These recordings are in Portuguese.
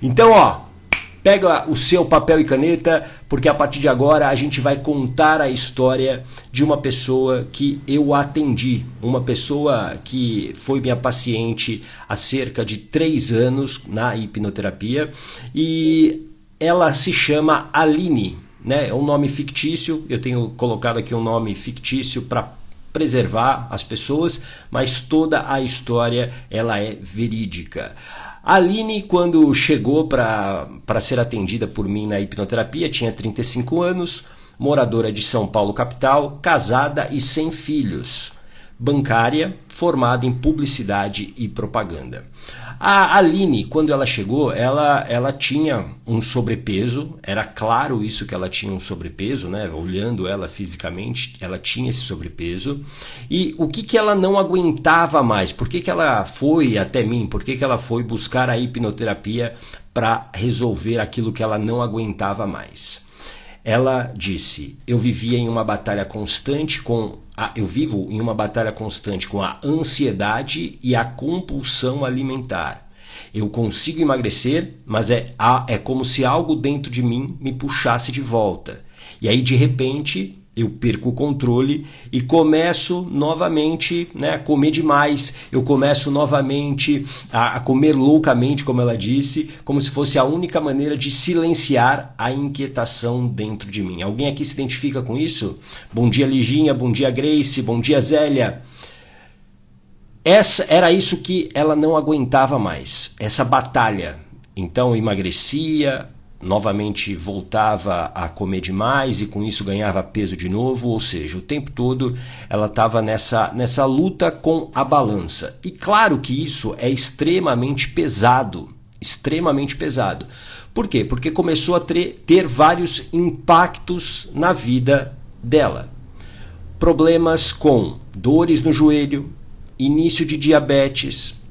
Então, ó, pega o seu papel e caneta, porque a partir de agora a gente vai contar a história de uma pessoa que eu atendi, uma pessoa que foi minha paciente há cerca de 3 anos na hipnoterapia, e ela se chama Aline, né? É um nome fictício, eu tenho colocado aqui um nome fictício para preservar as pessoas, mas toda a história ela é verídica. A Aline, quando chegou para ser atendida por mim na hipnoterapia, tinha 35 anos, moradora de São Paulo capital, casada e sem filhos, bancária, formada em publicidade e propaganda. A Aline, quando ela chegou, ela tinha um sobrepeso, era claro isso que ela tinha um sobrepeso, né? Olhando ela fisicamente, ela tinha esse sobrepeso. E o que ela não aguentava mais? Por que ela foi até mim? Por que ela foi buscar a hipnoterapia para resolver aquilo que ela não aguentava mais? Ela disse: eu vivo em uma batalha constante com a ansiedade e a compulsão alimentar. Eu consigo emagrecer, mas é como se algo dentro de mim me puxasse de volta. E aí, de repente, eu perco o controle e começo novamente, né, a comer demais. Eu começo novamente a comer loucamente, como ela disse, como se fosse a única maneira de silenciar a inquietação dentro de mim. Alguém aqui se identifica com isso? Bom dia, Liginha. Bom dia, Grace. Bom dia, Zélia. Era isso que ela não aguentava mais, essa batalha. Então, emagrecia, novamente voltava a comer demais e com isso ganhava peso de novo, ou seja, o tempo todo ela estava nessa luta com a balança. E claro que isso é extremamente pesado, extremamente pesado. Por quê? Porque começou a ter vários impactos na vida dela. Problemas com dores no joelho, início de diabetes,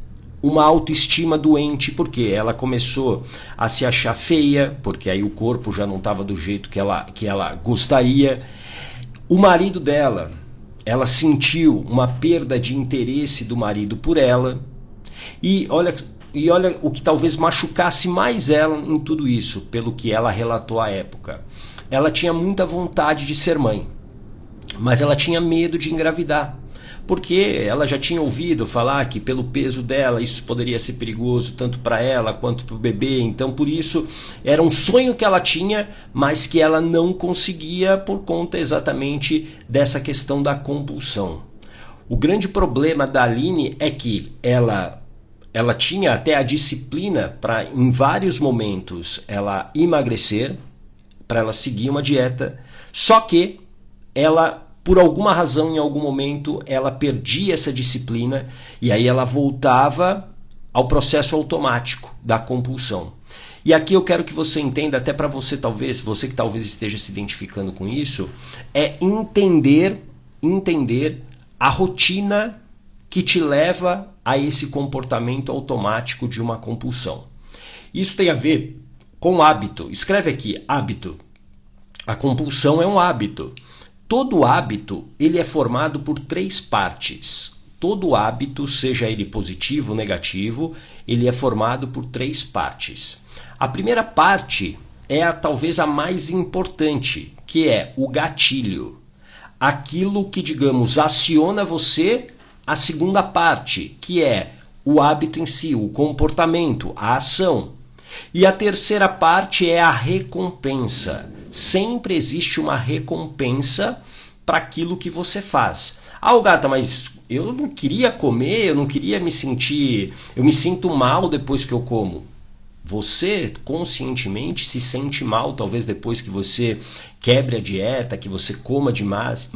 uma autoestima doente, porque ela começou a se achar feia, porque aí o corpo já não estava do jeito que ela gostaria. O marido dela, ela sentiu uma perda de interesse do marido por ela. E olha o que talvez machucasse mais ela em tudo isso, pelo que ela relatou à época. Ela tinha muita vontade de ser mãe, mas ela tinha medo de engravidar. Porque ela já tinha ouvido falar que pelo peso dela isso poderia ser perigoso tanto para ela quanto para o bebê. Então por isso era um sonho que ela tinha, mas que ela não conseguia por conta exatamente dessa questão da compulsão. O grande problema da Aline é que ela tinha até a disciplina para em vários momentos ela emagrecer, para ela seguir uma dieta, só que ela, por alguma razão, em algum momento, ela perdia essa disciplina e aí ela voltava ao processo automático da compulsão. E aqui eu quero que você entenda, até para você que talvez esteja se identificando com isso, é entender a rotina que te leva a esse comportamento automático de uma compulsão. Isso tem a ver com hábito. Escreve aqui, hábito. A compulsão é um hábito. Todo hábito ele é formado por 3 partes. Todo hábito, seja ele positivo ou negativo, ele é formado por 3 partes. A primeira parte é talvez a mais importante, que é o gatilho. Aquilo que, digamos, aciona você. A segunda parte, que é o hábito em si, o comportamento, a ação. E a terceira parte é a recompensa. Sempre existe uma recompensa para aquilo que você faz. Ah, Gata, mas eu não queria comer, eu não queria me sentir... Eu me sinto mal depois que eu como. Você conscientemente se sente mal, talvez depois que você quebre a dieta, que você coma demais.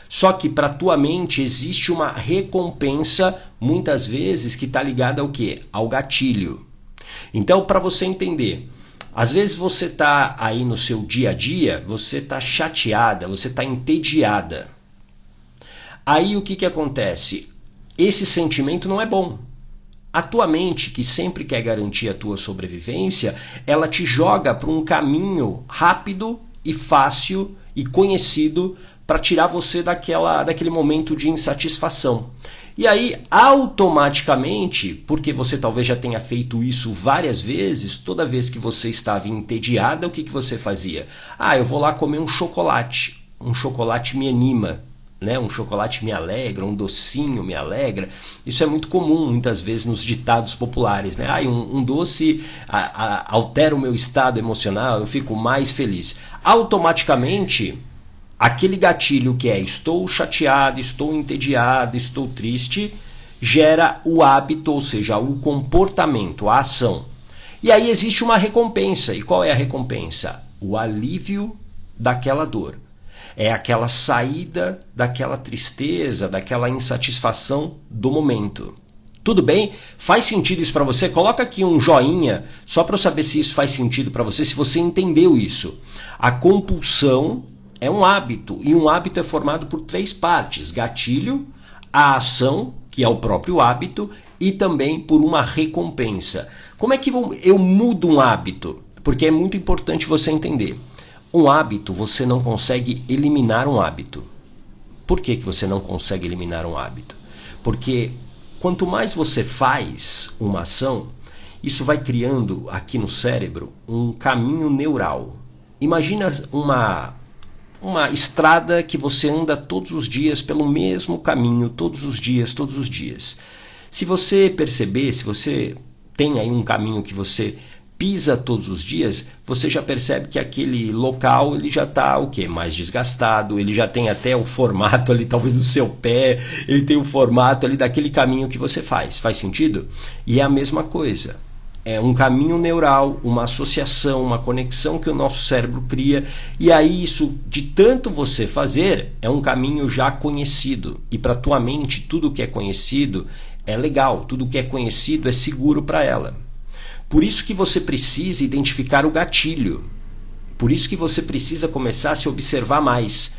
Só que para a tua mente existe uma recompensa, muitas vezes, que está ligada ao quê? Ao gatilho. Então, para você entender, às vezes você está aí no seu dia a dia, você está chateada, você está entediada. Aí o que acontece? Esse sentimento não é bom. A tua mente, que sempre quer garantir a tua sobrevivência, ela te joga para um caminho rápido e fácil e conhecido para tirar você daquele momento de insatisfação. E aí, automaticamente, porque você talvez já tenha feito isso várias vezes, toda vez que você estava entediada, o que você fazia? Eu vou lá comer um chocolate. Um chocolate me anima, né? Um chocolate me alegra, um docinho me alegra. Isso é muito comum, muitas vezes, nos ditados populares, né? Um doce altera o meu estado emocional, eu fico mais feliz. Automaticamente, aquele gatilho que é estou chateado, estou entediado, estou triste, gera o hábito, ou seja, o comportamento, a ação. E aí existe uma recompensa. E qual é a recompensa? O alívio daquela dor. É aquela saída daquela tristeza, daquela insatisfação do momento. Tudo bem? Faz sentido isso para você? Coloca aqui um joinha, só para eu saber se isso faz sentido para você, se você entendeu isso. A compulsão é um hábito, e um hábito é formado por 3 partes: gatilho, a ação, que é o próprio hábito, e também por uma recompensa. Como é que eu mudo um hábito? Porque é muito importante você entender. Um hábito, você não consegue eliminar um hábito. Por que você não consegue eliminar um hábito? Porque quanto mais você faz uma ação, isso vai criando aqui no cérebro um caminho neural. Imagina uma estrada que você anda todos os dias pelo mesmo caminho, todos os dias, todos os dias. Se você perceber, se você tem aí um caminho que você pisa todos os dias, você já percebe que aquele local ele já está mais desgastado, ele já tem até o formato ali, talvez do seu pé, ele tem o formato ali daquele caminho que você faz. Faz sentido? E é a mesma coisa. É um caminho neural, uma associação, uma conexão que o nosso cérebro cria, e aí isso, de tanto você fazer, é um caminho já conhecido. E para a tua mente, tudo que é conhecido é legal, tudo que é conhecido é seguro para ela. Por isso que você precisa identificar o gatilho. Por isso que você precisa começar a se observar mais.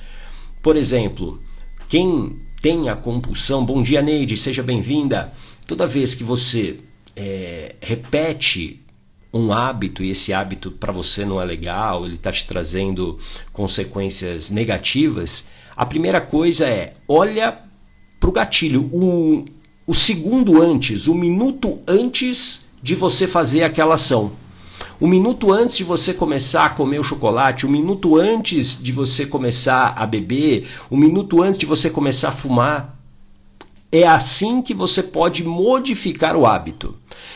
Por exemplo, quem tem a compulsão... Bom dia, Neide, seja bem-vinda. Toda vez que você repete um hábito e esse hábito para você não é legal, ele está te trazendo consequências negativas, a primeira coisa é, olha para o gatilho, o segundo antes, o minuto antes de você fazer aquela ação. Um minuto antes de você começar a comer o chocolate, um minuto antes de você começar a beber, um minuto antes de você começar a fumar. É assim que você pode modificar o hábito.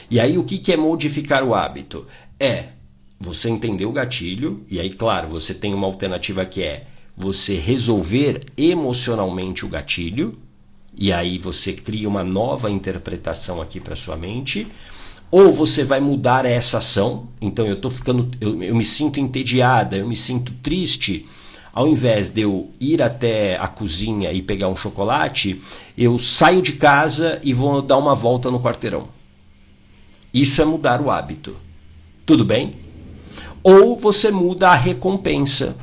E aí o que é modificar o hábito? É você entender o gatilho, e aí claro, você tem uma alternativa que é você resolver emocionalmente o gatilho, e aí você cria uma nova interpretação aqui para sua mente. Ou você vai mudar essa ação, então eu me sinto entediada, eu me sinto triste, ao invés de eu ir até a cozinha e pegar um chocolate, eu saio de casa e vou dar uma volta no quarteirão. Isso é mudar o hábito. Tudo bem? Ou você muda a recompensa,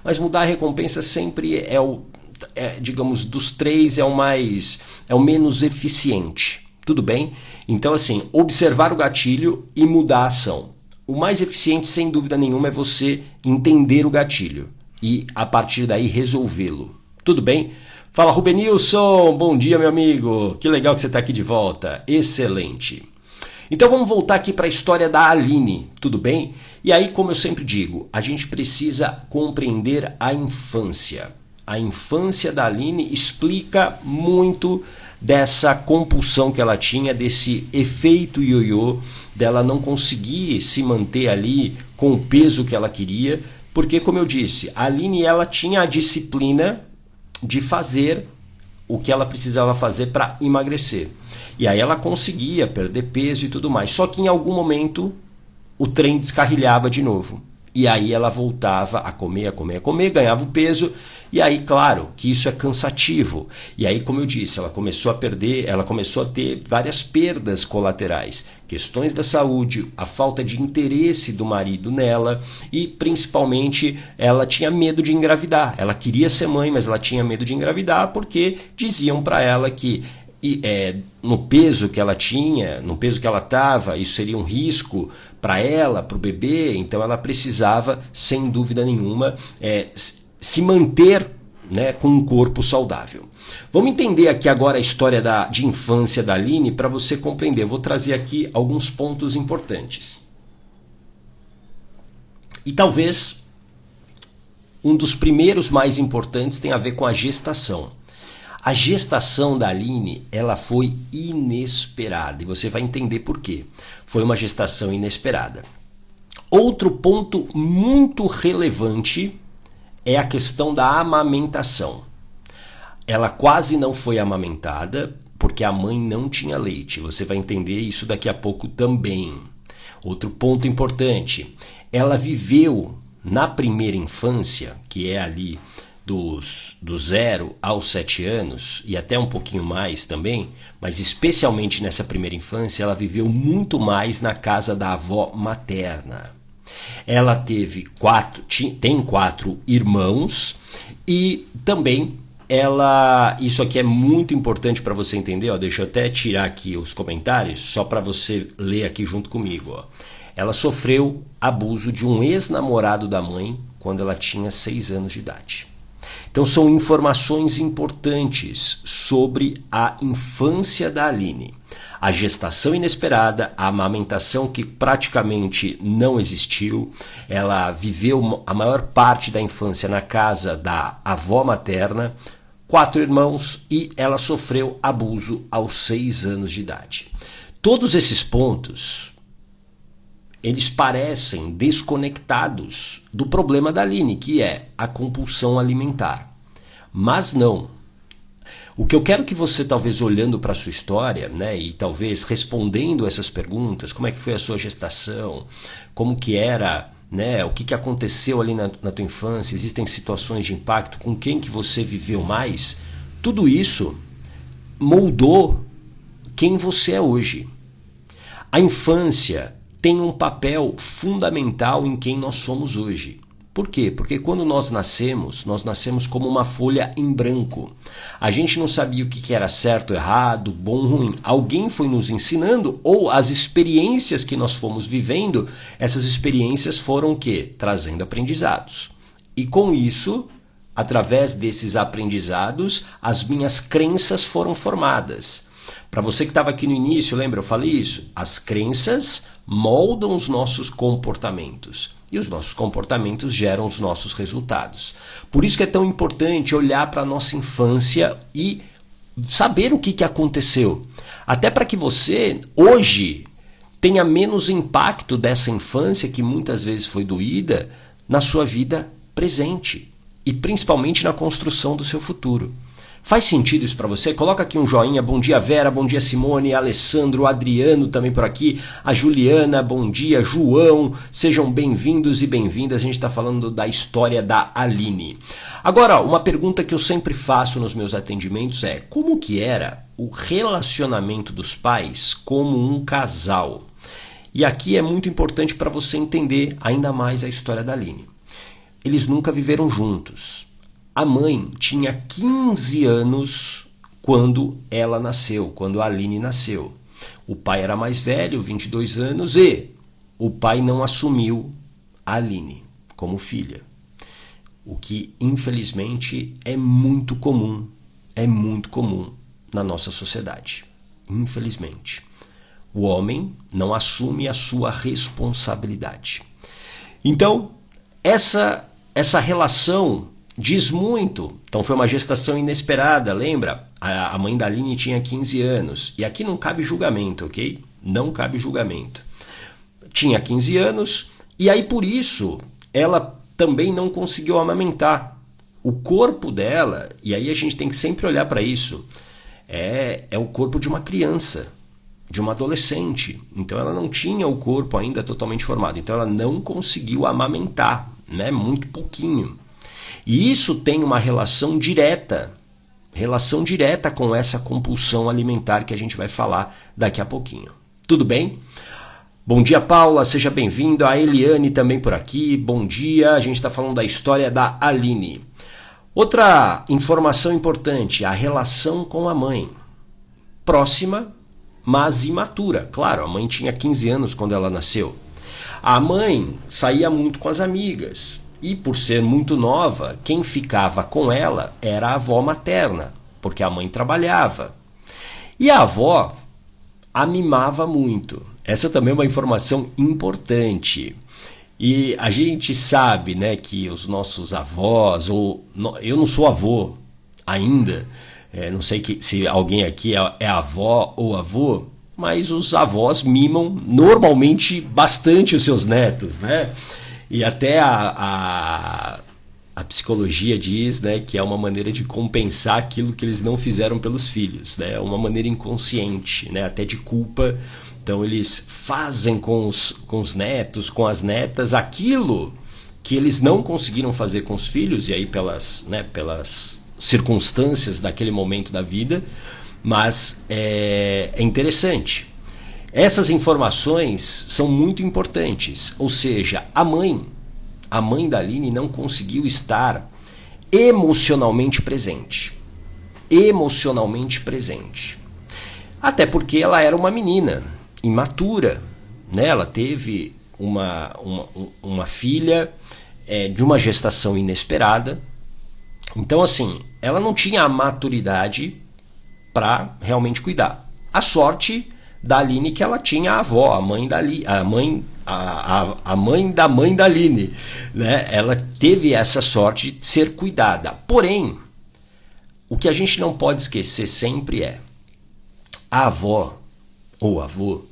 Mas mudar a recompensa sempre digamos, dos 3 é o menos eficiente. Tudo bem? Então, assim, observar o gatilho e mudar a ação. O mais eficiente, sem dúvida nenhuma, é você entender o gatilho e, a partir daí, resolvê-lo. Tudo bem? Fala, Rubenilson! Bom dia, meu amigo! Que legal que você está aqui de volta. Excelente! Então, vamos voltar aqui para a história da Aline. Tudo bem? E aí, como eu sempre digo, a gente precisa compreender a infância. A infância da Aline explica muito dessa compulsão que ela tinha, desse efeito ioiô, dela não conseguir se manter ali com o peso que ela queria, porque, como eu disse, a Aline ela tinha a disciplina de fazer o que ela precisava fazer para emagrecer. E aí ela conseguia perder peso e tudo mais. Só que em algum momento o trem descarrilhava de novo. E aí ela voltava a comer, ganhava o peso, e aí, claro, que isso é cansativo. E aí, como eu disse, ela começou a ter várias perdas colaterais. Questões da saúde, a falta de interesse do marido nela, e principalmente ela tinha medo de engravidar. Ela queria ser mãe, mas ela tinha medo de engravidar porque diziam para ela que no peso que ela tinha, no peso que ela estava, isso seria um risco para ela, para o bebê, então ela precisava, sem dúvida nenhuma, se manter né, com um corpo saudável. Vamos entender aqui agora a história de infância da Aline para você compreender. Eu vou trazer aqui alguns pontos importantes. E talvez um dos primeiros mais importantes tenha a ver com a gestação. A gestação da Aline, ela foi inesperada e você vai entender por quê. Foi uma gestação inesperada. Outro ponto muito relevante é a questão da amamentação. Ela quase não foi amamentada porque a mãe não tinha leite. Você vai entender isso daqui a pouco também. Outro ponto importante, ela viveu na primeira infância, que é ali do 0 aos 7 anos, e até um pouquinho mais também, mas especialmente nessa primeira infância, ela viveu muito mais na casa da avó materna. Ela tem 4 irmãos e também isso aqui é muito importante para você entender, ó, deixa eu até tirar aqui os comentários, só para você ler aqui junto comigo. Ó. Ela sofreu abuso de um ex-namorado da mãe quando ela tinha 6 anos de idade. Então são informações importantes sobre a infância da Aline. A gestação inesperada, a amamentação que praticamente não existiu, ela viveu a maior parte da infância na casa da avó materna, 4 irmãos e ela sofreu abuso aos 6 anos de idade. Todos esses pontos, eles parecem desconectados do problema da Aline, que é a compulsão alimentar. Mas não. O que eu quero que você, talvez olhando para a sua história, né, e talvez respondendo essas perguntas, como é que foi a sua gestação, como que era, né, o que aconteceu ali na tua infância, existem situações de impacto, com quem que você viveu mais, tudo isso moldou quem você é hoje. A infância tem um papel fundamental em quem nós somos hoje. Por quê? Porque quando nós nascemos como uma folha em branco. A gente não sabia o que era certo, errado, bom, ruim. Alguém foi nos ensinando, ou as experiências que nós fomos vivendo, essas experiências foram o quê? Trazendo aprendizados. E com isso, através desses aprendizados, as minhas crenças foram formadas. Para você que estava aqui no início, lembra? Eu falei isso. As crenças moldam os nossos comportamentos. E os nossos comportamentos geram os nossos resultados. Por isso que é tão importante olhar para a nossa infância e saber o que aconteceu. Até para que você, hoje, tenha menos impacto dessa infância, que muitas vezes foi doída, na sua vida presente. E principalmente na construção do seu futuro. Faz sentido isso para você? Coloca aqui um joinha. Bom dia, Vera. Bom dia, Simone, Alessandro, Adriano também por aqui. A Juliana, bom dia. João, sejam bem-vindos e bem-vindas. A gente está falando da história da Aline. Agora, uma pergunta que eu sempre faço nos meus atendimentos é: como que era o relacionamento dos pais como um casal? E aqui é muito importante para você entender ainda mais a história da Aline. Eles nunca viveram juntos. A mãe tinha 15 anos quando ela nasceu, quando a Aline nasceu. O pai era mais velho, 22 anos, e o pai não assumiu a Aline como filha. O que, infelizmente, é muito comum na nossa sociedade. Infelizmente. O homem não assume a sua responsabilidade. Então, essa relação diz muito. Então foi uma gestação inesperada, lembra? A mãe da Aline tinha 15 anos. E aqui não cabe julgamento, ok? Não cabe julgamento. Tinha 15 anos e aí por isso ela também não conseguiu amamentar. O corpo dela, e aí a gente tem que sempre olhar para isso, é o corpo de uma criança, de uma adolescente. Então ela não tinha o corpo ainda totalmente formado. Então ela não conseguiu amamentar, né? Muito pouquinho. E isso tem uma relação direta com essa compulsão alimentar que a gente vai falar daqui a pouquinho. Tudo bem? Bom dia, Paula, seja bem-vinda. A Eliane também por aqui, bom dia. A gente está falando da história da Aline. Outra informação importante, a relação com a mãe. Próxima, mas imatura. Claro, a mãe tinha 15 anos quando ela nasceu. A mãe saía muito com as amigas. E por ser muito nova, quem ficava com ela era a avó materna, porque a mãe trabalhava. E a avó a mimava muito. Essa também é uma informação importante. E a gente sabe, né, que os nossos avós, eu não sou avô ainda, não sei se alguém aqui é avó ou avô, mas os avós mimam normalmente bastante os seus netos, né? E até a psicologia diz, né, que é uma maneira de compensar aquilo que eles não fizeram pelos filhos, né? É uma maneira inconsciente, né, até de culpa. Então eles fazem com os netos, com as netas, aquilo que eles não conseguiram fazer com os filhos, e aí pelas circunstâncias daquele momento da vida, mas é interessante. Essas informações são muito importantes, ou seja, a mãe da Aline não conseguiu estar emocionalmente presente. Emocionalmente presente. Até porque ela era uma menina imatura, né? Ela teve uma filha de uma gestação inesperada. Então, assim, ela não tinha a maturidade para realmente cuidar. A sorte da Aline que ela tinha a avó, a mãe da mãe da Aline, né? Ela teve essa sorte de ser cuidada. Porém, o que a gente não pode esquecer sempre é a avó ou avô,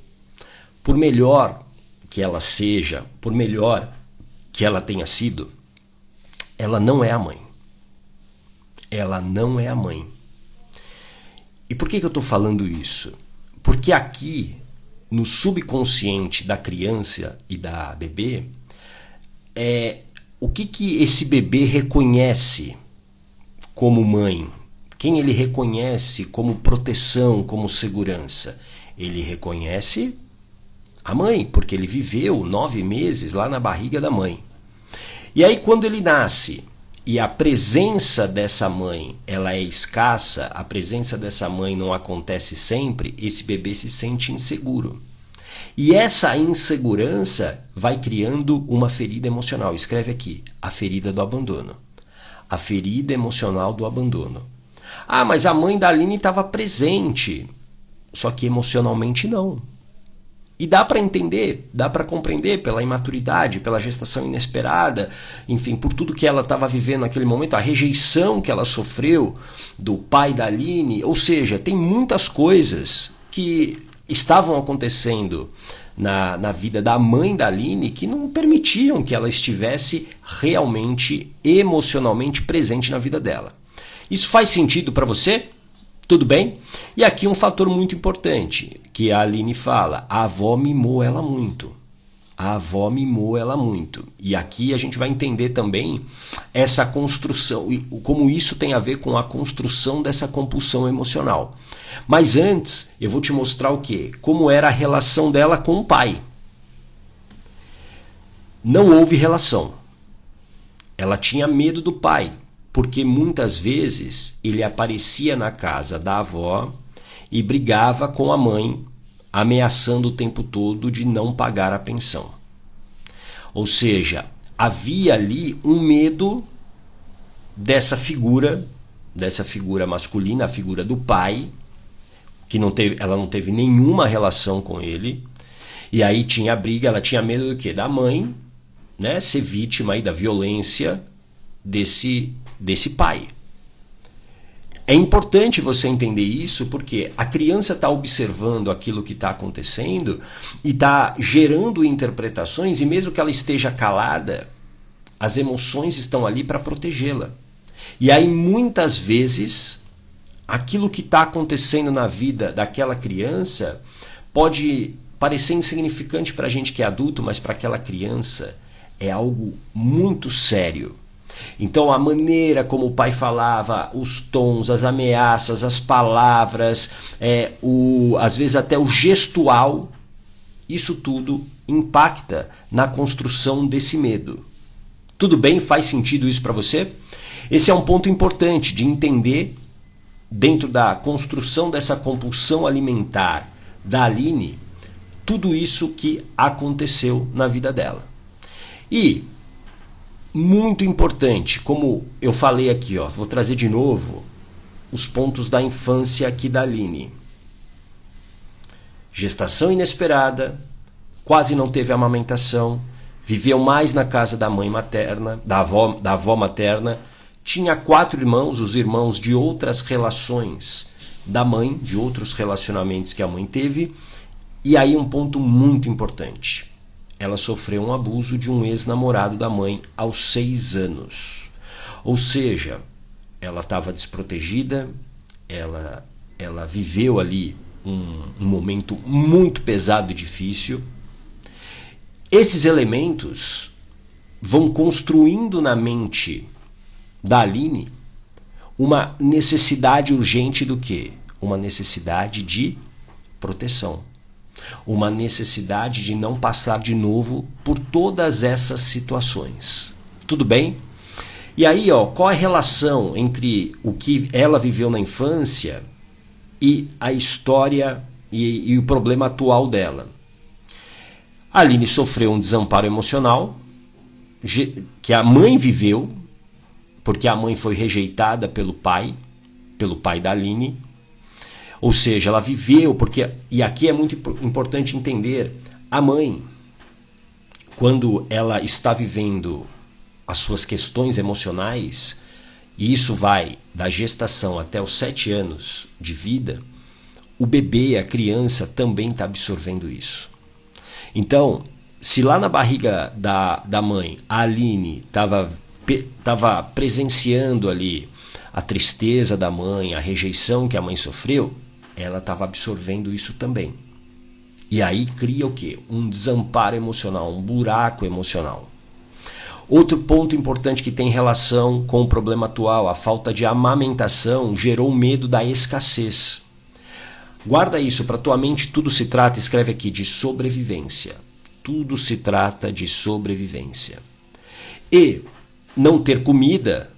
por melhor que ela seja, por melhor que ela tenha sido, ela não é a mãe. Ela não é a mãe. E por que eu estou falando isso? Porque aqui, no subconsciente da criança e da bebê, o que esse bebê reconhece como mãe? Quem ele reconhece como proteção, como segurança? Ele reconhece a mãe, porque ele viveu 9 meses lá na barriga da mãe. E aí quando ele nasce e a presença dessa mãe ela é escassa, a presença dessa mãe não acontece sempre, esse bebê se sente inseguro. E essa insegurança vai criando uma ferida emocional. Escreve aqui, a ferida do abandono. A ferida emocional do abandono. Ah, mas a mãe da Aline estava presente, só que emocionalmente não. E dá para entender, dá para compreender pela imaturidade, pela gestação inesperada, enfim, por tudo que ela estava vivendo naquele momento, a rejeição que ela sofreu do pai da Aline. Ou seja, tem muitas coisas que estavam acontecendo na vida da mãe da Aline que não permitiam que ela estivesse realmente, emocionalmente presente na vida dela. Isso faz sentido para você? Tudo bem? E aqui um fator muito importante, que a Aline fala, a avó mimou ela muito. A avó mimou ela muito. E aqui a gente vai entender também essa construção, como isso tem a ver com a construção dessa compulsão emocional. Mas antes, eu vou te mostrar o quê? Como era a relação dela com o pai. Não houve relação. Ela tinha medo do pai, porque muitas vezes ele aparecia na casa da avó e brigava com a mãe, ameaçando o tempo todo de não pagar a pensão. Ou seja, havia ali um medo dessa figura masculina, a figura do pai, que ela não teve nenhuma relação com ele, e aí tinha a briga, ela tinha medo do quê? Da mãe, né, ser vítima aí da violência desse pai. É importante você entender isso porque a criança está observando aquilo que está acontecendo e está gerando interpretações, e mesmo que ela esteja calada, as emoções estão ali para protegê-la. E aí muitas vezes aquilo que está acontecendo na vida daquela criança pode parecer insignificante para a gente que é adulto, mas para aquela criança é algo muito sério. Então a maneira como o pai falava, os tons, as ameaças, as palavras, às vezes até o gestual, isso tudo impacta na construção desse medo. Tudo bem? Faz sentido isso para você? Esse é um ponto importante de entender dentro da construção dessa compulsão alimentar da Aline, tudo isso que aconteceu na vida dela. E muito importante, como eu falei aqui, ó, vou trazer de novo os pontos da infância aqui da Aline. Gestação inesperada, quase não teve amamentação, viveu mais na casa da mãe materna, da avó materna, tinha 4 irmãos, os irmãos de outras relações da mãe, de outros relacionamentos que a mãe teve, e aí um ponto muito importante. Ela sofreu um abuso de um ex-namorado da mãe aos 6 anos. Ou seja, ela estava desprotegida, ela viveu ali um momento muito pesado e difícil. Esses elementos vão construindo na mente da Aline uma necessidade urgente do quê? Uma necessidade de proteção. Uma necessidade de não passar de novo por todas essas situações. Tudo bem? E aí, ó, qual é a relação entre o que ela viveu na infância e a história e o problema atual dela? A Aline sofreu um desamparo emocional que a mãe viveu, porque a mãe foi rejeitada pelo pai da Aline. Ou seja, ela viveu, porque, e aqui é muito importante entender, a mãe, quando ela está vivendo as suas questões emocionais, e isso vai da gestação até os 7 anos de vida, o bebê, a criança, também está absorvendo isso. Então, se lá na barriga da mãe, a Aline estava presenciando ali a tristeza da mãe, a rejeição que a mãe sofreu, ela estava absorvendo isso também. E aí cria o quê? Um desamparo emocional, um buraco emocional. Outro ponto importante que tem relação com o problema atual, a falta de amamentação, gerou medo da escassez. Guarda isso, para tua mente tudo se trata, escreve aqui, de sobrevivência. Tudo se trata de sobrevivência. E não ter comida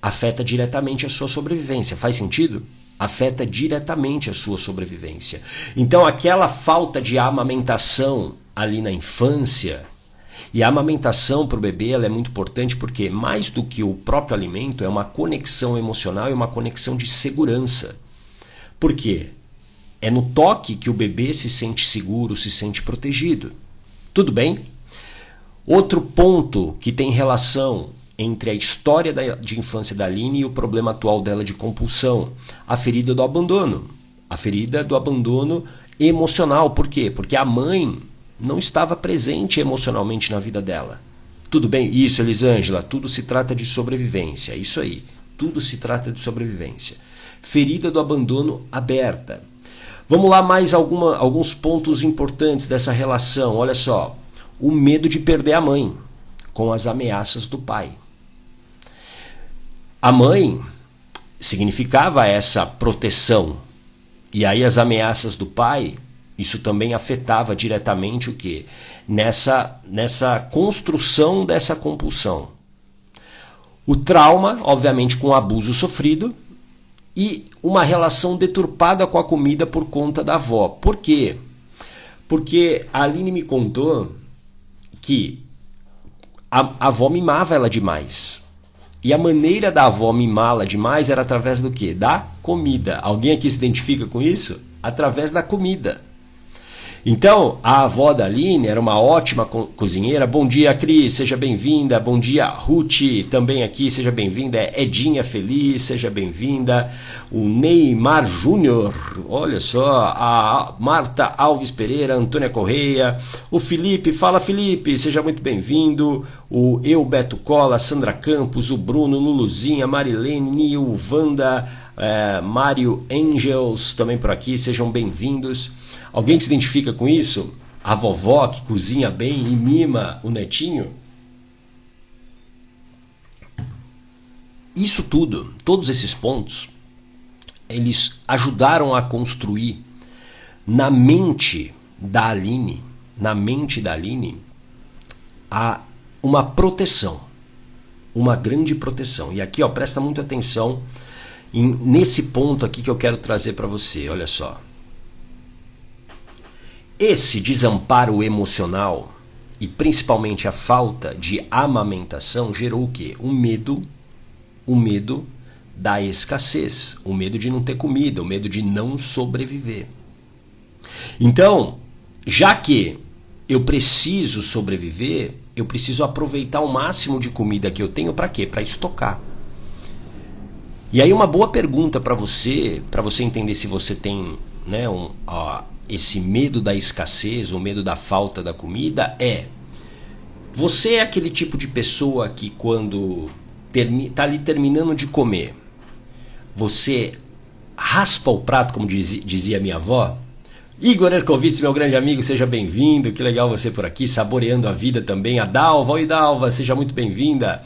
afeta diretamente a sua sobrevivência. Faz sentido? Afeta diretamente a sua sobrevivência. Então aquela falta de amamentação ali na infância, e a amamentação para o bebê ela é muito importante porque mais do que o próprio alimento é uma conexão emocional e uma conexão de segurança. Por quê? É no toque que o bebê se sente seguro, se sente protegido. Tudo bem? Outro ponto que tem relação entre a história de infância da Aline e o problema atual dela de compulsão, a ferida do abandono. A ferida do abandono emocional. Por quê? Porque a mãe não estava presente emocionalmente na vida dela. Tudo bem? Isso, Elisângela, tudo se trata de sobrevivência. Isso aí, tudo se trata de sobrevivência. Ferida do abandono aberta. Vamos lá, mais alguns pontos importantes dessa relação. Olha só, o medo de perder a mãe com as ameaças do pai. A mãe significava essa proteção. E aí as ameaças do pai, isso também afetava diretamente o quê? Nessa construção dessa compulsão. O trauma, obviamente, com o abuso sofrido e uma relação deturpada com a comida por conta da avó. Por quê? Porque a Aline me contou que a avó mimava ela demais. E a maneira da avó mimá-la demais era através do quê? Da comida. Alguém aqui se identifica com isso? Através da comida. Então, a avó da Aline era uma ótima cozinheira. Bom dia, Cris, seja bem-vinda. Bom dia, Ruth, também aqui, seja bem-vinda. Edinha Feliz, seja bem-vinda. O Neymar Júnior, olha só. A Marta Alves Pereira, Antônia Correia. O Felipe, fala Felipe, seja muito bem-vindo. O Beto Cola, Sandra Campos, o Bruno, Luluzinha, Marilene, Nil, Wanda, Mário Angels, também por aqui, sejam bem-vindos. Alguém se identifica com isso? A vovó que cozinha bem e mima o netinho? Isso tudo, todos esses pontos, eles ajudaram a construir na mente da Aline, uma proteção, uma grande proteção. E aqui, ó, presta muita atenção nesse ponto aqui que eu quero trazer para você, olha só. Esse desamparo emocional, e principalmente a falta de amamentação gerou o quê? O medo da escassez, o medo de não ter comida, o medo de não sobreviver. Então, já que eu preciso sobreviver, eu preciso aproveitar o máximo de comida que eu tenho para quê? Para estocar. E aí uma boa pergunta para você entender se você tem, né, esse medo da escassez, o medo da falta da comida é: você é aquele tipo de pessoa que quando está ali terminando de comer, você raspa o prato, como dizia minha avó? Igor Ercovitz, meu grande amigo, seja bem-vindo, que legal você por aqui, saboreando a vida também. A Dalva, oi Dalva, seja muito bem-vinda.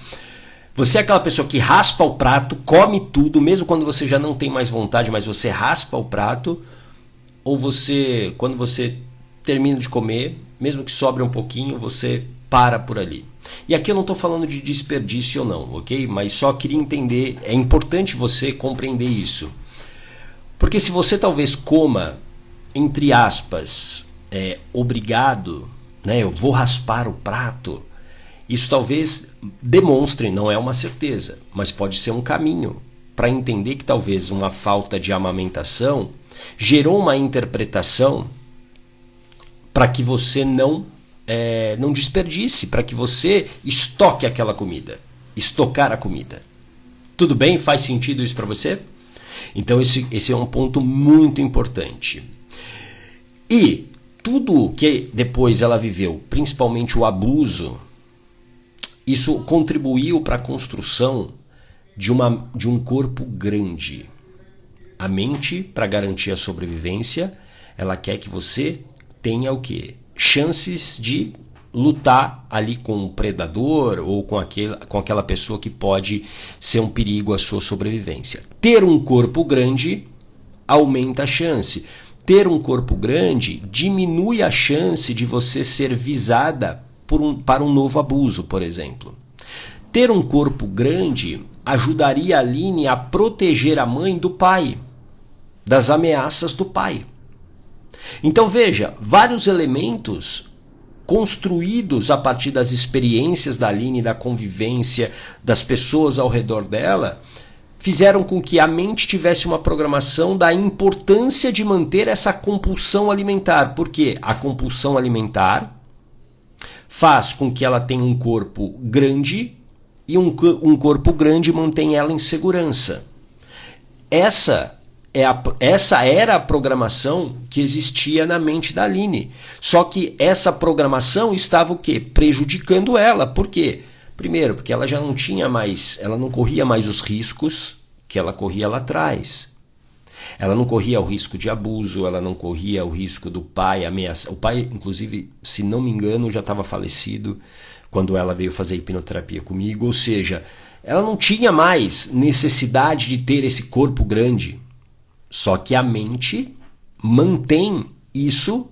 Você é aquela pessoa que raspa o prato, come tudo, mesmo quando você já não tem mais vontade, mas você raspa o prato? Ou você, quando você termina de comer, mesmo que sobre um pouquinho, você para por ali? E aqui eu não estou falando de desperdício ou não, ok? Mas só queria entender, é importante você compreender isso. Porque se você talvez coma, entre aspas, obrigado, né, eu vou raspar o prato, isso talvez demonstre, não é uma certeza, mas pode ser um caminho para entender que talvez uma falta de amamentação gerou uma interpretação para que você não desperdice, para que você estoque aquela comida, estocar a comida. Tudo bem? Faz sentido isso para você? Então esse é um ponto muito importante. E tudo que depois ela viveu, principalmente o abuso, isso contribuiu para a construção de um corpo grande. A mente, para garantir a sobrevivência, ela quer que você tenha o quê? Chances de lutar ali com um predador ou com aquela pessoa que pode ser um perigo à sua sobrevivência. Ter um corpo grande aumenta a chance. Ter um corpo grande diminui a chance de você ser visada para um novo abuso, por exemplo. Ter um corpo grande ajudaria a Aline a proteger a mãe do pai, das ameaças do pai. Então veja, vários elementos construídos a partir das experiências da Aline, da convivência, das pessoas ao redor dela, fizeram com que a mente tivesse uma programação da importância de manter essa compulsão alimentar. Porque a compulsão alimentar faz com que ela tenha um corpo grande e um corpo grande mantém ela em segurança. Essa era a programação que existia na mente da Aline. Só que essa programação estava o quê? Prejudicando ela. Por quê? Primeiro, porque ela já não tinha mais, ela não corria mais os riscos que ela corria lá atrás. Ela não corria o risco de abuso, ela não corria o risco do pai ameaçar. O pai, inclusive, se não me engano, já estava falecido quando ela veio fazer hipnoterapia comigo. Ou seja, ela não tinha mais necessidade de ter esse corpo grande. Só que a mente mantém isso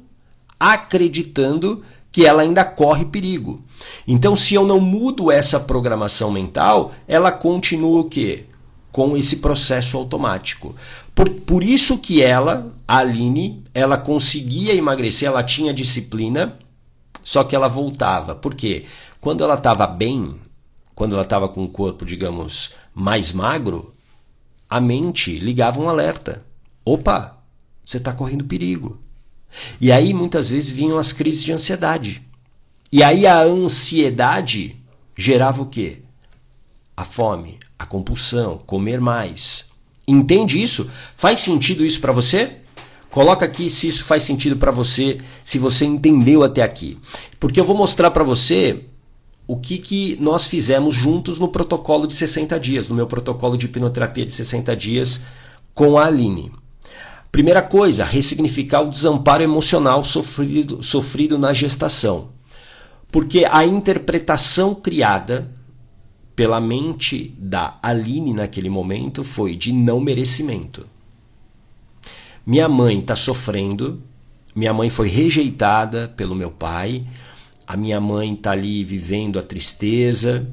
acreditando que ela ainda corre perigo. Então, se eu não mudo essa programação mental, ela continua o quê? Com esse processo automático. Por isso que a Aline, ela conseguia emagrecer, ela tinha disciplina, só que ela voltava. Por quê? Quando ela estava bem, quando ela estava com o corpo, digamos, mais magro, a mente ligava um alerta. Opa, você está correndo perigo. E aí muitas vezes vinham as crises de ansiedade. E aí a ansiedade gerava o quê? A fome, a compulsão, comer mais. Entende isso? Faz sentido isso para você? Coloca aqui se isso faz sentido para você, se você entendeu até aqui. Porque eu vou mostrar para você o que nós fizemos juntos no protocolo de 60 dias, no meu protocolo de hipnoterapia de 60 dias com a Aline. Primeira coisa, ressignificar o desamparo emocional sofrido na gestação. Porque a interpretação criada pela mente da Aline naquele momento foi de não merecimento. Minha mãe está sofrendo, minha mãe foi rejeitada pelo meu pai, a minha mãe está ali vivendo a tristeza,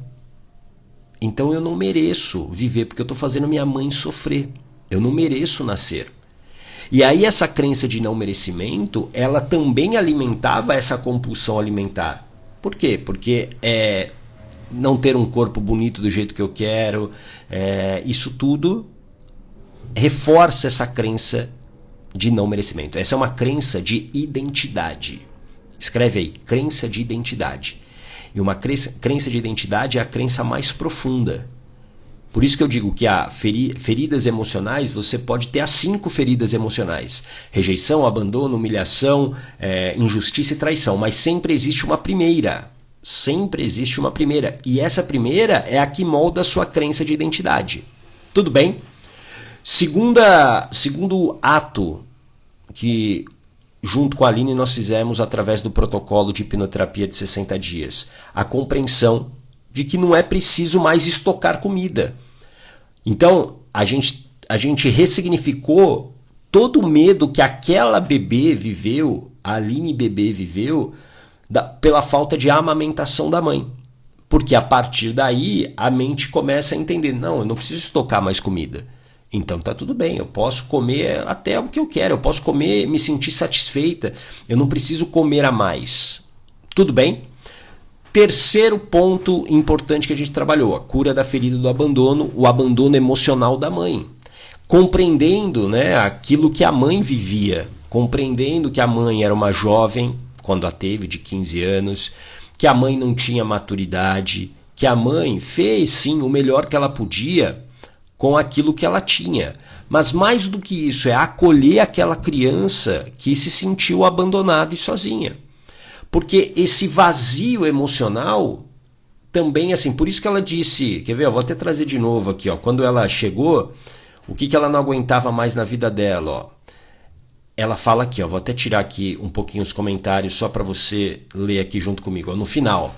então eu não mereço viver porque eu estou fazendo minha mãe sofrer, eu não mereço nascer. E aí essa crença de não merecimento, ela também alimentava essa compulsão alimentar. Por quê? Porque não ter um corpo bonito do jeito que eu quero, isso tudo reforça essa crença de não merecimento. Essa é uma crença de identidade. Escreve aí, crença de identidade. E uma crença de identidade é a crença mais profunda. Por isso que eu digo que há feridas emocionais, você pode ter as 5 feridas emocionais. Rejeição, abandono, humilhação, injustiça e traição. Mas sempre existe uma primeira. Sempre existe uma primeira. E essa primeira é a que molda a sua crença de identidade. Tudo bem? Segundo ato que, junto com a Aline, nós fizemos através do protocolo de hipnoterapia de 60 dias. A compreensão de que não é preciso mais estocar comida. Então, a gente ressignificou todo o medo que aquela bebê viveu, a Aline bebê viveu, pela falta de amamentação da mãe. Porque a partir daí, a mente começa a entender, não, eu não preciso estocar mais comida. Então tá tudo bem, eu posso comer até o que eu quero, eu posso comer, me sentir satisfeita, eu não preciso comer a mais. Tudo bem? Terceiro ponto importante que a gente trabalhou, a cura da ferida do abandono, o abandono emocional da mãe. Compreendendo, né, aquilo que a mãe vivia, compreendendo que a mãe era uma jovem, quando a teve, de 15 anos, que a mãe não tinha maturidade, que a mãe fez sim o melhor que ela podia com aquilo que ela tinha. Mas mais do que isso, é acolher aquela criança que se sentiu abandonada e sozinha. Porque esse vazio emocional também, assim, por isso que ela disse, quer ver, eu vou até trazer de novo aqui, ó, quando ela chegou, o que ela não aguentava mais na vida dela, ó. Ela fala aqui, ó, vou até tirar aqui um pouquinho os comentários só para você ler aqui junto comigo, ó, no final.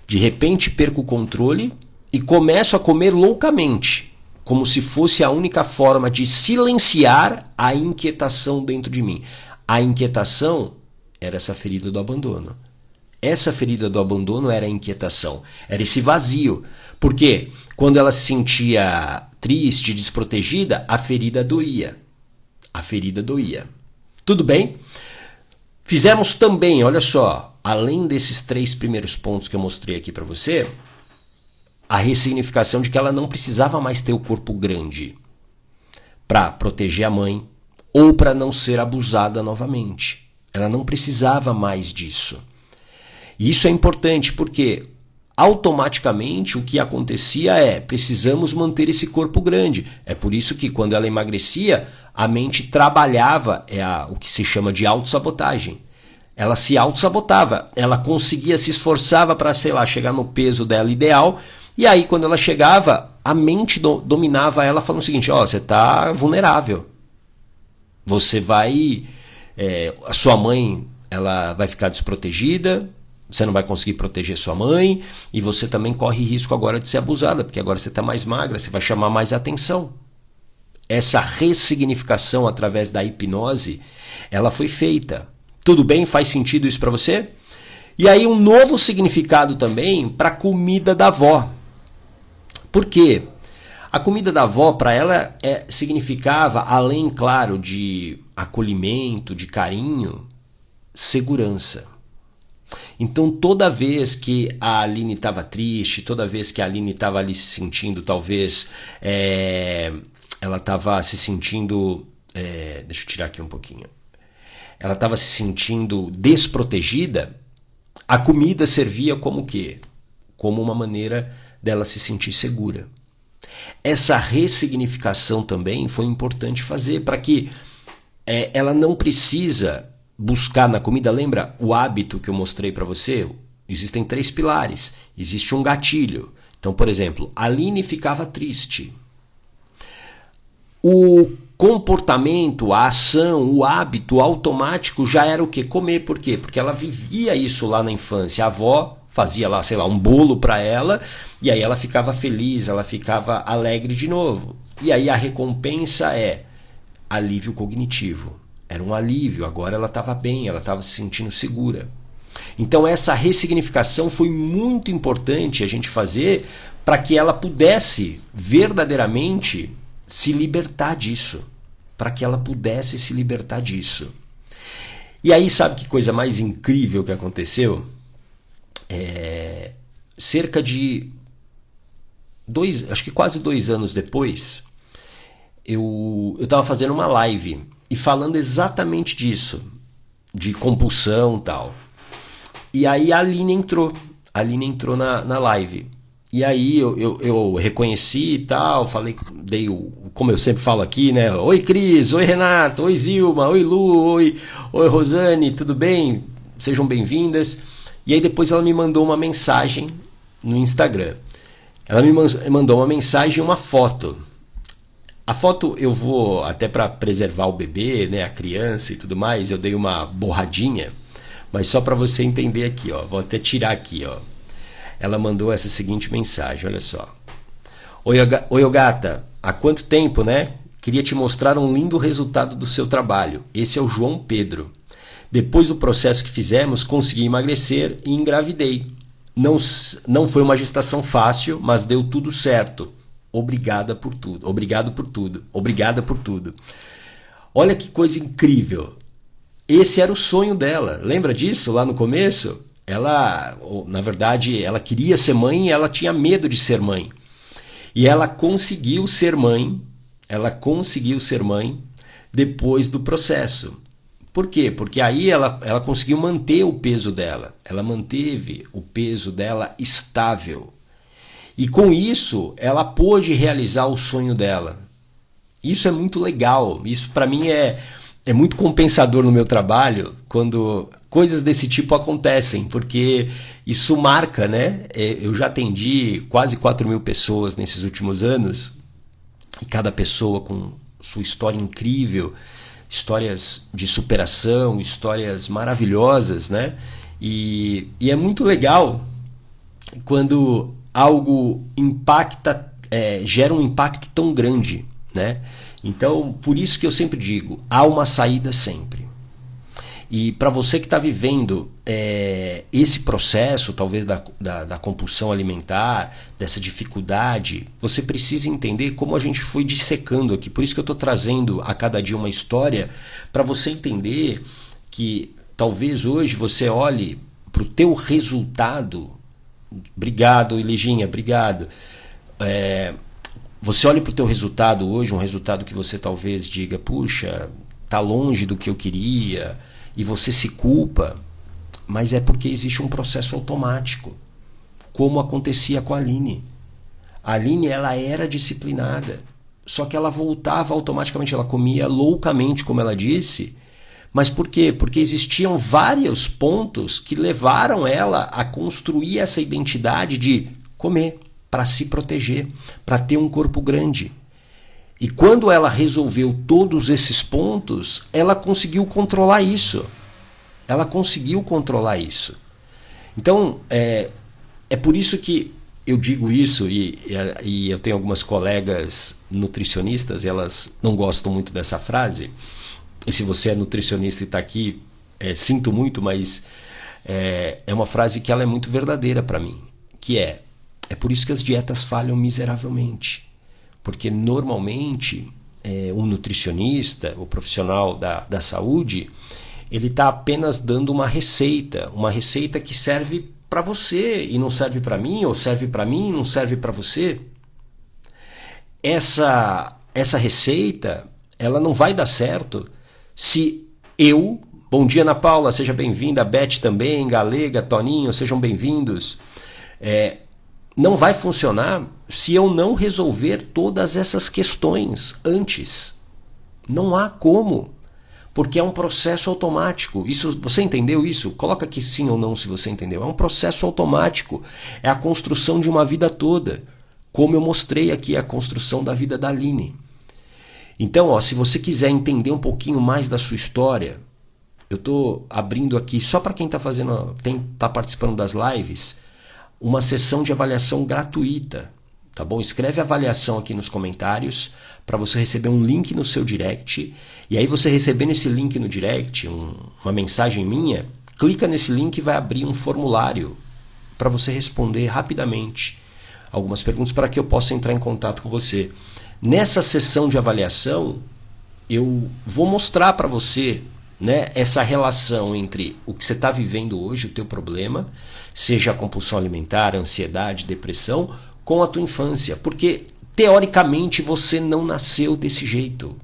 De repente perco o controle e começo a comer loucamente, como se fosse a única forma de silenciar a inquietação dentro de mim. A inquietação era essa ferida do abandono. Essa ferida do abandono era a inquietação, era esse vazio. Porque quando ela se sentia triste, desprotegida, a ferida doía. A ferida doía. Tudo bem? Fizemos também, olha só, além desses 3 primeiros pontos que eu mostrei aqui para você, a ressignificação de que ela não precisava mais ter o corpo grande para proteger a mãe ou para não ser abusada novamente. Ela não precisava mais disso. E isso é importante porque automaticamente o que acontecia precisamos manter esse corpo grande. É por isso que quando ela emagrecia, a mente trabalhava, o que se chama de autossabotagem. Ela se autossabotava, ela conseguia, se esforçava para, sei lá, chegar no peso dela ideal, e aí quando ela chegava, a mente dominava ela falando o seguinte, ó, você está vulnerável. Você vai... a sua mãe, ela vai ficar desprotegida, você não vai conseguir proteger sua mãe, e você também corre risco agora de ser abusada, porque agora você está mais magra, você vai chamar mais atenção. Essa ressignificação através da hipnose, ela foi feita. Tudo bem? Faz sentido isso para você? E aí um novo significado também para a comida da avó. Por quê? A comida da avó, para ela, significava, além, claro, de acolhimento, de carinho, segurança. Então, toda vez que a Aline estava triste, toda vez que a Aline estava ali se sentindo, talvez, ela estava se sentindo... deixa eu tirar aqui um pouquinho. Ela estava se sentindo desprotegida, a comida servia como o quê? Como uma maneira dela se sentir segura. Essa ressignificação também foi importante fazer para que ela não precisa buscar na comida. Lembra o hábito que eu mostrei para você? Existem 3 pilares. Existe um gatilho. Então, por exemplo, a Aline ficava triste. O comportamento, a ação, o hábito automático já era o quê? Comer. Por quê? Porque ela vivia isso lá na infância. A avó fazia lá, sei lá, um bolo para ela, e aí ela ficava feliz, ela ficava alegre de novo. E aí a recompensa é alívio cognitivo. Era um alívio, agora ela estava bem, ela estava se sentindo segura. Então essa ressignificação foi muito importante a gente fazer para que ela pudesse verdadeiramente se libertar disso. Para que ela pudesse se libertar disso. E aí sabe que coisa mais incrível que aconteceu? cerca de acho que quase 2 anos depois, eu estava fazendo uma live e falando exatamente disso, de compulsão e tal. E aí a Aline entrou na live. E aí eu reconheci e tal, falei, como eu sempre falo aqui, né? Oi Cris, oi Renato, oi Zilma, oi Lu, oi Rosane, tudo bem? Sejam bem-vindas. E aí depois ela me mandou uma mensagem no Instagram. Ela me mandou uma mensagem e uma foto. A foto eu vou, até para preservar o bebê, né, a criança e tudo mais, eu dei uma borradinha, mas só para você entender aqui, ó, vou até tirar aqui, ó. Ela mandou essa seguinte mensagem, olha só. Oi, gata, há quanto tempo, né? Queria te mostrar um lindo resultado do seu trabalho. Esse é o João Pedro. Depois do processo que fizemos, consegui emagrecer e engravidei. Não foi uma gestação fácil, mas deu tudo certo. Obrigada por tudo. Obrigado por tudo. Obrigada por tudo. Olha que coisa incrível. Esse era o sonho dela. Lembra disso lá no começo? Ela, na verdade, ela queria ser mãe e ela tinha medo de ser mãe. E ela conseguiu ser mãe. Ela conseguiu ser mãe depois do processo. Por quê? Porque aí ela conseguiu manter o peso dela. Ela manteve o peso dela estável. E com isso, ela pôde realizar o sonho dela. Isso é muito legal. Isso, para mim, é muito compensador no meu trabalho quando coisas desse tipo acontecem, porque isso marca, né? Eu já atendi quase 4.000 pessoas nesses últimos anos, e cada pessoa com sua história incrível, histórias de superação, histórias maravilhosas, né? E é muito legal quando algo impacta, gera um impacto tão grande, né? Então, por isso que eu sempre digo, há uma saída sempre. E para você que está vivendo esse processo, talvez da compulsão alimentar, dessa dificuldade, você precisa entender como a gente foi dissecando aqui. Por isso que eu estou trazendo a cada dia uma história, para você entender que talvez hoje você olhe para o teu resultado. Obrigado, Eliginha, obrigado. Você olha para o teu resultado hoje, um resultado que você talvez diga, puxa, está longe do que eu queria, e você se culpa, mas é porque existe um processo automático, como acontecia com a Aline. A Aline, ela era disciplinada, só que ela voltava automaticamente, ela comia loucamente, como ela disse. Mas por quê? Porque existiam vários pontos que levaram ela a construir essa identidade de comer, para se proteger, para ter um corpo grande. E quando ela resolveu todos esses pontos, ela conseguiu controlar isso. Ela conseguiu controlar isso. Então, é por isso que eu digo isso, e eu tenho algumas colegas nutricionistas, e elas não gostam muito dessa frase. E se você é nutricionista e está aqui, sinto muito, mas é uma frase que ela é muito verdadeira para mim, que é por isso que as dietas falham miseravelmente. Porque normalmente um nutricionista, o profissional da saúde, ele está apenas dando uma receita que serve para você e não serve para mim, ou serve para mim e não serve para você. Essa receita, ela não vai dar certo se eu... Bom dia, Ana Paula, seja bem-vinda, Beth também, Galega, Toninho, sejam bem-vindos. Não vai funcionar se eu não resolver todas essas questões antes. Não há como, porque é um processo automático. Isso, você entendeu isso? Coloca aqui sim ou não se você entendeu. É um processo automático. É a construção de uma vida toda. Como eu mostrei aqui a construção da vida da Aline. Então, se você quiser entender um pouquinho mais da sua história, eu estou abrindo aqui, só para quem está participando das lives, uma sessão de avaliação gratuita, tá bom? Escreve avaliação aqui nos comentários para você receber um link no seu direct, e aí você recebendo esse link no direct, uma mensagem minha, clica nesse link e vai abrir um formulário para você responder rapidamente algumas perguntas para que eu possa entrar em contato com você. Nessa sessão de avaliação, eu vou mostrar para você né, essa relação entre o que você está vivendo hoje, o teu problema, seja a compulsão alimentar, a ansiedade, depressão, com a tua infância. Porque, teoricamente, você não nasceu desse jeito.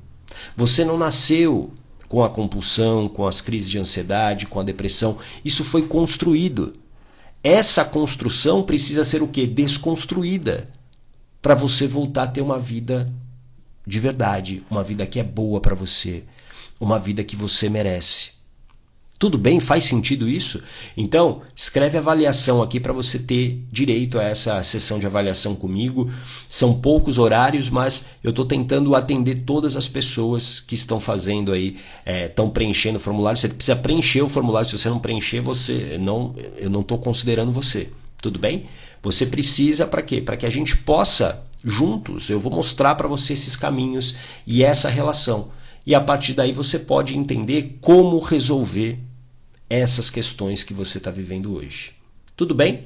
Você não nasceu com a compulsão, com as crises de ansiedade, com a depressão. Isso foi construído. Essa construção precisa ser o quê? Desconstruída, para você voltar a ter uma vida de verdade, uma vida que é boa para você, uma vida que você merece. Tudo bem? Faz sentido isso? Então, escreve avaliação aqui para você ter direito a essa sessão de avaliação comigo. São poucos horários, mas eu estou tentando atender todas as pessoas que estão fazendo aí, estão preenchendo o formulário. Você precisa preencher o formulário. Se você não preencher, eu não estou considerando você. Tudo bem? Você precisa para quê? Para que a gente possa, juntos, eu vou mostrar para você esses caminhos e essa relação. E a partir daí você pode entender como resolver essas questões que você está vivendo hoje. Tudo bem?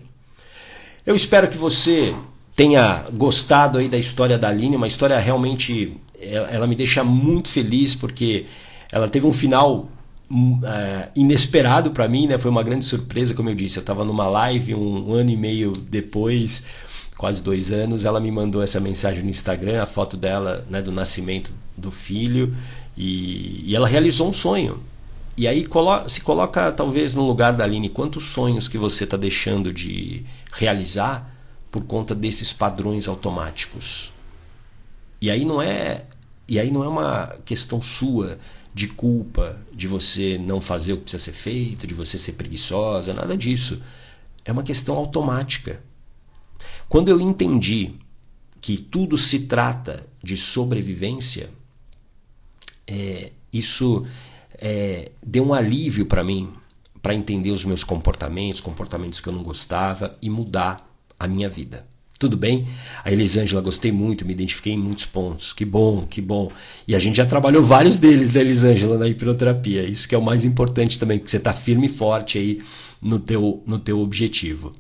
Eu espero que você tenha gostado aí da história da Aline, uma história realmente, ela me deixa muito feliz porque ela teve um final inesperado para mim, né? Foi uma grande surpresa, como eu disse. Eu estava numa live um ano e meio depois, quase 2 anos, ela me mandou essa mensagem no Instagram, a foto dela, né, do nascimento do filho, e ela realizou um sonho. E aí se coloca talvez no lugar da Aline, quantos sonhos que você está deixando de realizar por conta desses padrões automáticos. E aí não é uma questão sua de culpa, de você não fazer o que precisa ser feito, de você ser preguiçosa, nada disso. É uma questão automática. Quando eu entendi que tudo se trata de sobrevivência, isso deu um alívio para mim, para entender os meus comportamentos que eu não gostava e mudar a minha vida. Tudo bem? A Elisângela, gostei muito, me identifiquei em muitos pontos. Que bom, que bom. E a gente já trabalhou vários deles, da Elisângela, na hipnoterapia. Isso que é o mais importante também, porque você está firme e forte aí no teu objetivo.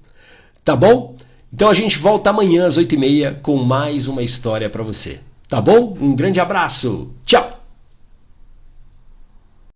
Tá bom? Então a gente volta amanhã às 8h30 com mais uma história para você. Tá bom? Um grande abraço. Tchau!